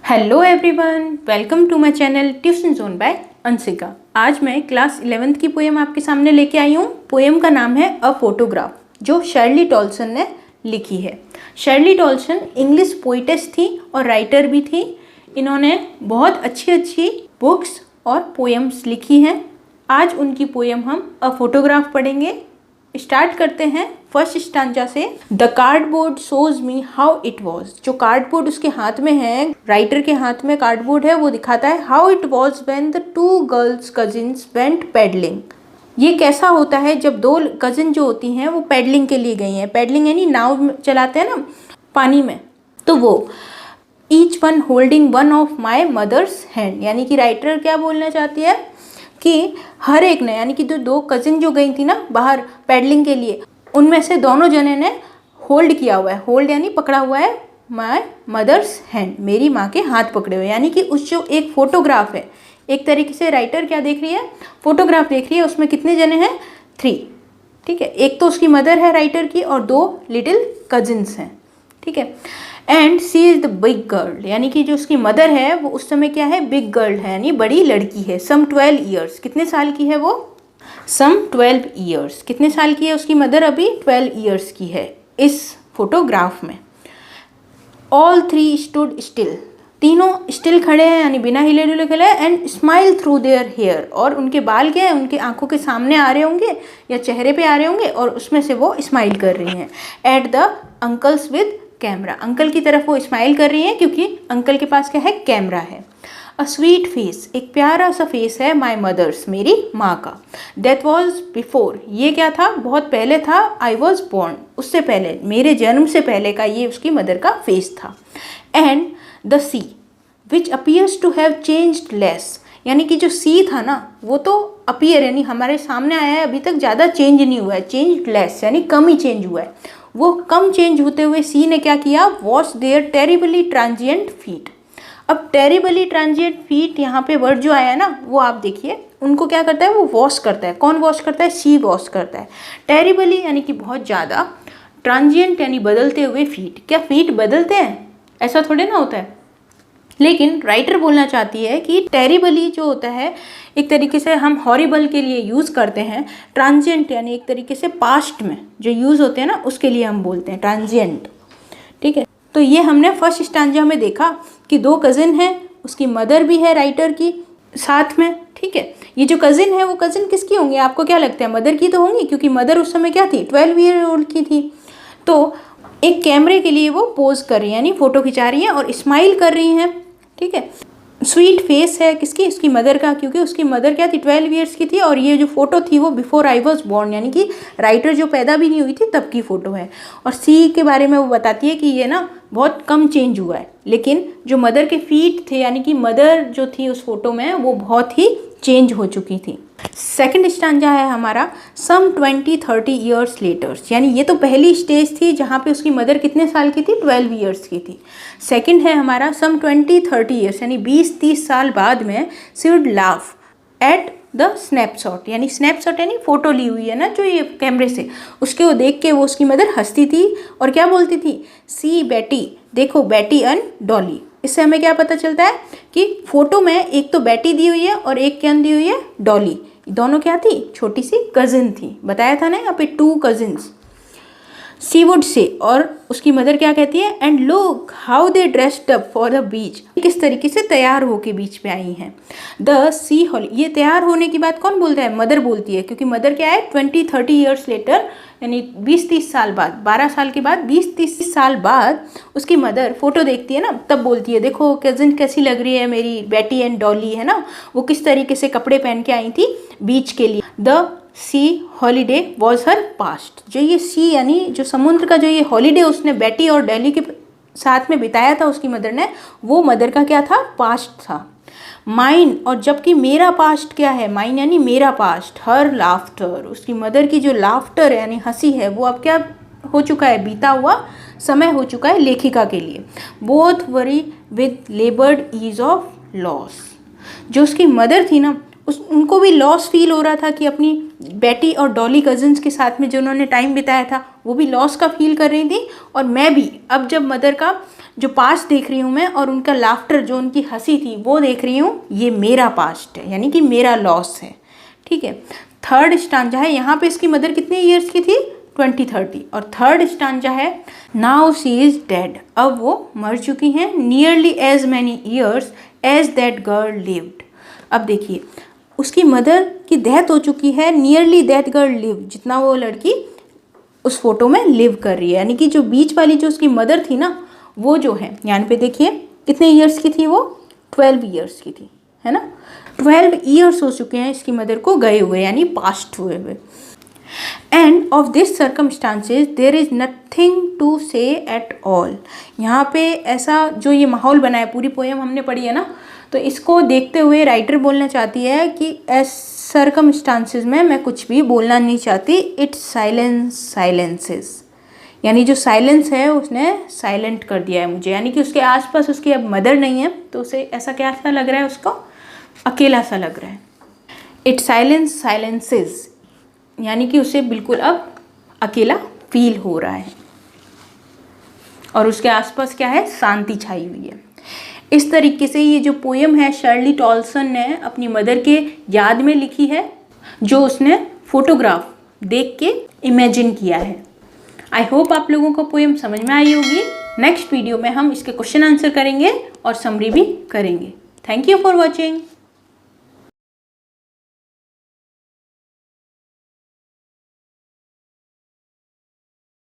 Hello everyone, welcome to my channel tuition zone by Anshika. आज मैं class 11th की poem आपके सामने लेके आई हूँ। पोएम का नाम है अ फोटोग्राफ, जो शर्ली टॉल्सन ने लिखी है। शर्ली टॉल्सन इंग्लिश पोइटेस थी और राइटर भी थी। इन्होंने बहुत अच्छी अच्छी बुक्स और पोएम्स लिखी हैं। आज उनकी पोएम हम अ फोटोग्राफ पढ़ेंगे। स्टार्ट करते हैं फर्स्ट स्टांजा से। The cardboard shows me how it was. जो कार्डबोर्ड उसके हाथ में है, राइटर के हाथ में कार्डबोर्ड है, वो दिखाता है how it was when the two girls cousins went pedalling. ये कैसा होता है जब दो कजिन जो होती हैं वो पेडलिंग के लिए गई हैं। पेडलिंग यानी नाव चलाते हैं ना पानी में, तो वो each one holding one of my mother's hand. यानी कि राइटर क्या बोलना चाहती है कि हर एक ने, यानी कि जो दो कजिन जो गई थी ना बाहर पैडलिंग के लिए, उनमें से दोनों जने ने होल्ड किया हुआ है। होल्ड यानी पकड़ा हुआ है माय मदर्स हैंड, मेरी माँ के हाथ पकड़े हुए। यानी कि उस जो एक फोटोग्राफ है, एक तरीके से राइटर क्या देख रही है, फोटोग्राफ देख रही है। उसमें कितने जने हैं? 3। ठीक है, एक तो उसकी मदर है राइटर की और 2 लिटिल कजिन्स हैं। ठीक है, and she is the big girl. यानी कि जो उसकी मदर है वो उस समय क्या है? बिग गर्ल है, यानी बड़ी लड़की है। सम 12 ईयर्स, कितने साल की है वो? सम 12 ईयर्स। कितने साल की है उसकी मदर? अभी 12 ईयर्स की है इस फोटोग्राफ में। All 3 stood still. तीनों स्टिल खड़े हैं, यानी बिना हिले डुले खड़े हैं। And smile through their hair. और उनके बाल क्या है? उनके आंखों के सामने आ रहे होंगे या चेहरे पे आ रहे होंगे और उसमें से वो स्माइल कर रही हैं। At the uncles with camera. Uncle की तरफ वो स्माइल कर रही हैं क्योंकि अंकल के पास क्या है? कैमरा है। अ स्वीट फेस, एक प्यारा सा फेस है माई मदर्स, मेरी माँ का। दैट वॉज बिफोर, ये क्या था? बहुत पहले था। आई वॉज बोर्न, उससे पहले, मेरे जन्म से पहले का ये उसकी मदर का फेस था। And the sea which appears to have changed less. यानी कि जो सी था ना वो तो अपीयर यानी हमारे सामने आया है, अभी तक ज़्यादा चेंज नहीं हुआ है। चेंज लेस यानी कम ही चेंज हुआ है। वो कम चेंज होते हुए सी ने क्या किया? Wash their terribly transient feet. अब टेरिबली ट्रांजिएंट फीट, यहाँ पे वर्ड जो आया है ना, वो आप देखिए, उनको क्या करता है? वो वॉश करता है। कौन वॉश करता है? सी वॉश करता है। टेरिबली यानी कि बहुत ज़्यादा, ट्रांजिएंट यानी बदलते हुए फीट। क्या फीट बदलते हैं? ऐसा थोड़े ना होता है। लेकिन राइटर बोलना चाहती है कि टेरिबली जो होता है एक तरीके से हम हॉरिबल के लिए यूज़ करते हैं। ट्रांजिएंट यानी एक तरीके से पास्ट में जो यूज़ होते हैं ना, उसके लिए हम बोलते हैं ट्रांजिएंट। ठीक है, तो ये हमने फर्स्ट स्टांजा में देखा कि 2 कज़िन हैं, उसकी मदर भी है राइटर की साथ में। ठीक है, ये जो कज़िन है वो कज़िन किसकी होंगी? आपको क्या लगता है? मदर की तो होंगी, क्योंकि मदर उस समय क्या थी? 12 ईयर ओल्ड की थी। तो एक कैमरे के लिए वो पोज कर रही है, यानी फ़ोटो खिंचा रही हैं और स्माइल कर रही हैं। ठीक है, स्वीट फेस है किसकी? उसकी मदर का, क्योंकि उसकी मदर क्या थी? 12 ईयर्स की थी। और ये जो फोटो थी वो बिफोर आई वॉज बॉर्न, यानी कि राइटर जो पैदा भी नहीं हुई थी तब की फ़ोटो है। और सी के बारे में वो बताती है कि ये ना बहुत कम चेंज हुआ है, लेकिन जो मदर के फीट थे, यानी कि मदर जो थी उस फोटो में, वो बहुत ही चेंज हो चुकी थी। सेकंड स्टांजा है हमारा सम 20-30 ईयर्स लेटर्स। यानी ये तो पहली स्टेज थी जहाँ पे उसकी मदर कितने साल की थी? 12 ईयर्स की थी। सेकंड है हमारा सम 20-30 ईयर्स, यानी 20-30 साल बाद में she would laugh at the snapshot. यानी स्नैपशॉट यानी फ़ोटो ली हुई है ना जो ये कैमरे से, उसके वो देख के वो उसकी मदर हंसती थी और क्या बोलती थी? सी बेटी, देखो बेटी एंड डॉली। इससे हमें क्या पता चलता है कि फ़ोटो में एक तो बेटी दी हुई है और एक क्या दी हुई है? डॉली। दोनों क्या थी? छोटी सी कज़िन थी। बताया था ना यहाँ पे 2 कजिन्स। सी वुड से, और उसकी मदर क्या कहती है? And look how they dressed up for the beach. किस तरीके से तैयार होके बीच पे आई हैं। द सी हॉली, ये तैयार होने की बात कौन बोलता है? मदर बोलती है, क्योंकि मदर क्या है? 20-30 ईयर्स लेटर, यानी 20-30 साल बाद, 12 साल के बाद 20-30 साल बाद उसकी मदर फोटो देखती है ना, तब बोलती है देखो कज़िन कैसी लग रही है मेरी बेटी एंड डॉली, है ना, वो किस तरीके से कपड़े पहन के आई थी बीच के लिए। The C holiday was her past. जो ये सी यानी जो समुद्र का जो ये हॉलीडे उसने बेटी और डॉली के साथ में बिताया था उसकी मदर ने, वो मदर का क्या था? पास्ट था। माइन, और जबकि मेरा पास्ट क्या है? माइन यानी मेरा पास्ट। हर लाफ्टर, उसकी मदर की जो लाफ्टर यानी हंसी है वो अब क्या हो चुका है? बीता हुआ समय हो चुका है लेखिका के लिए। Both wry with laboured ease of loss. जो उसकी मदर थी ना उनको भी लॉस फील हो रहा था कि अपनी बेटी और डॉली कज़न्स के साथ में जो उन्होंने टाइम बिताया था वो भी लॉस का फील कर रही थी। और मैं भी अब जब मदर का जो पास्ट देख रही हूँ मैं और उनका लाफ्टर, जो उनकी हंसी थी वो देख रही हूँ, ये मेरा पास्ट है, यानी कि मेरा लॉस है। ठीक है, थर्ड स्टांजा है, यहाँ पे इसकी मदर कितने ईयर्स की थी, 20-30। और थर्ड स्टांजा है, नाउ शी इज़ डेड, अब वो मर चुकी हैं, nearly as many years as that girl lived. अब देखिए उसकी मदर की डेथ हो चुकी है, नियरली दैट गर्ल लिव, जितना वो लड़की उस फोटो में लिव कर रही है, यानी कि जो बीच वाली जो उसकी मदर थी ना, वो जो है यहाँ पे देखिए कितने ईयर्स की थी वो, 12 ईयर्स की थी, है ना। 12 ईयर्स हो चुके हैं इसकी मदर को गए हुए, यानी पास्ट हुए हुए। And of this circumstances there is nothing to say at all. यहाँ पे ऐसा जो ये माहौल बना है, पूरी पोएम हमने पढ़ी है ना, तो इसको देखते हुए राइटर बोलना चाहती है कि एस सर्कमस्टांसेस में मैं कुछ भी बोलना नहीं चाहती, इट्स साइलेंस साइलेंसेस, यानी जो साइलेंस है उसने साइलेंट कर दिया है मुझे, यानी कि उसके आसपास उसकी अब मदर नहीं है, तो उसे ऐसा क्या सा लग रहा है, उसको अकेला सा लग रहा है। इट साइलेंस साइलेंसेस, यानी कि उसे बिल्कुल अब अकेला फील हो रहा है और उसके आसपास क्या है, शांति छाई हुई है। इस तरीके से ये जो पोएम है शर्ली टॉल्सन ने अपनी मदर के याद में लिखी है, जो उसने फोटोग्राफ देख के इमेजिन किया है। आई होप आप लोगों को पोएम समझ में आई होगी। नेक्स्ट वीडियो में हम इसके क्वेश्चन आंसर करेंगे और समरी भी करेंगे। Thank you for watching.